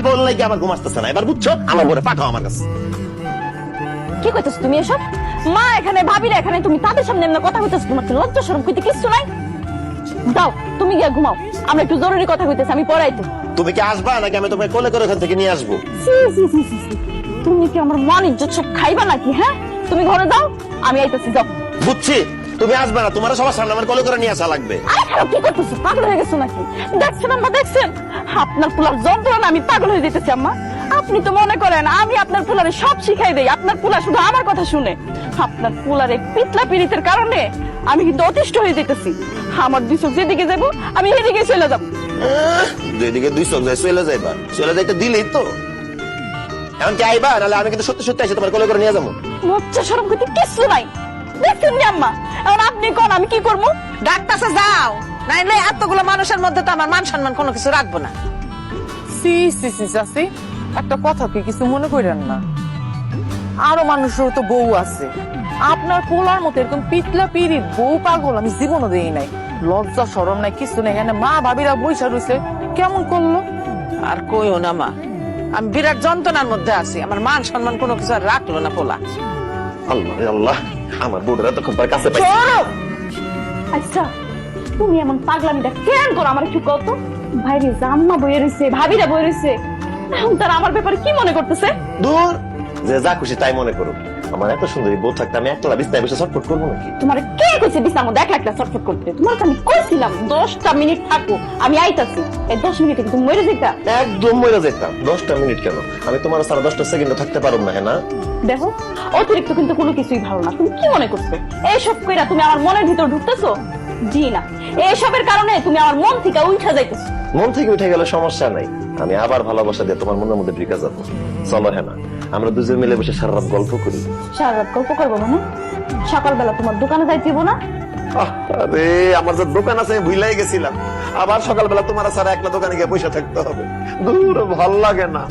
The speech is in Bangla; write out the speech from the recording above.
তোমার বললে কি আমার ঘুম আসতেছে না, এবার বুঝছো? আমার বলে পাঠাও আমার কাছে। কি কইতেছ তুমি এসব? মা এখানে, ভাবিরা এখানে, তুমি তাদের সামনে এমন কথা কইতেছ? তোমার কি লজ্জা শরম কইতে কিচ্ছু নাই? দাও তুমি গিয়ে ঘুমাও, আমরা একটু জরুরি কথা কইতেছি, আমি পড়াই তো। তুমি কি আসবা নাকি আমি তোমাকে কোলে করে ওখান থেকে নিয়ে আসবো? তুমি কি আমার মান ইজ্জত সব খাইবা নাকি? হ্যাঁ, তুমি ঘরে যাও, আমি আইতেছি, যাও। বুঝছি তুমি আসবে না, তোমার সবার সামনে আমার কোলে করে নিয়ে আসা লাগবে। আরে খারাপ কি করতেছো? পাগল হয়ে গেছো নাকি? দেখছেন আম্মা, দেখছেন আপনার পোলার যন্ত্রণা, আমি পাগল হয়ে যেতেছি আম্মা। আপনি তো মনে করেন আমি আপনার পোলারে সব শিখাই দেই, আপনার পোলা শুধু আমার কথা শুনে। আপনার পোলার এই পিতলা পীড়িতের কারণে আমি কিন্তু অতিষ্ঠ হয়ে যেতেছি। আমার দুই চোখ যেদিকে যাবো আমি এদিকে চলে যাবো। দুইদিকে দুই চোখ যায়, চলে যাইবা, চলে যাইতে দিলেই তো। এখন কি আইবা, নাহলে আমি কিন্তু সত্যি সত্যি এসে তোমার কোলে করে নিয়ে যাবো। লজ্জা শরম করতে কিচ্ছু নাই, দেখছেন নি আম্মা? এখন আপনি কোন, আমি কি করবো? ডাক্তার যাও, নাইলে এতগুলো মানুষের মধ্যে তো আমার মান সম্মান কোনো কিছু রাখবো না। সি সি সি চাচি, একটা কথা কি কিছু মনে করেন না? আরো মানুষেরও তো বউ আছে, আপনার পোলার মতো এরকম পিতলা পিড়িত বউ পাগল আমি জীবনও দেই নাই। লজ্জা শরম নাই, কিছু নেই। এখানে মা ভাবিরা বইসা রয়েছে, কেমন করলো? আর কইও না মা, আমি বিরাট যন্ত্রণার মধ্যে আছি, আমার মান সম্মান কোনো কিছু আর রাখলো না পোলা। আল্লাহ রে আল্লাহ, আমার বোর্ডের এতক্ষণ পর কাছে পাইছি। চলো। আচ্ছা তুমি এমন পাগলামিটা কেন করো আমার একটু কত? ভাইরে জাম্মা বইয়ে রয়েছে, ভাবিরা বইয়ে রয়েছে, এখন তারা আমার ব্যাপারে কি মনে করতেছে? দূর, যে যা খুশি তাই মনে করো। আমার এত সুন্দরী বউ থাকতে আমি একলা বিছনায় বসে ছটফট করবো নাকি? তোমার কে কইছে বিছানার মধ্যে এক লাখটা ছটফট করতে? তোমার তো আমি কইছিলাম 10টা মিনিট থাকো, আমি আইতাছি। এই 10 মিনিটে তুমি মরে যেতা। একদম মরে যেতাম। 10টা মিনিট কেন, আমি তোমার সারা 10টা সেকেন্ডও থাকতে পারবো না। হ্যাঁ না, দেখো অতিরিক্ত কিন্তু কোনো কিছুই ভালো না। তুমি কি মনে করছো এইসব কইরা তুমি আমার মনের ভিতর ঢুকতেছো? জি না, এইসবের কারণে তুমি আমার মন থেকে উঠা যাইতেছো। মন থেকে উঠে গেলে সমস্যা নাই, আমি আবার ভালোবাসা দিয়ে তোমার মনের মধ্যে ঢুকে যাবো। চলো হ্যাঁ না, আমরা দুজন মিলে বসে সারা রাত গল্প করি। সারা রাত গল্প করবো মানে? সকালবেলা তোমার দোকানে যাইতেইব না? আরে আমার যে দোকান আছে আমি ভুলাই গেছিলাম, আবার সকালবেলা তোমার সারা একলা দোকানে গিয়ে পয়সা থাকতে হবে। দূর, ভাল লাগে না।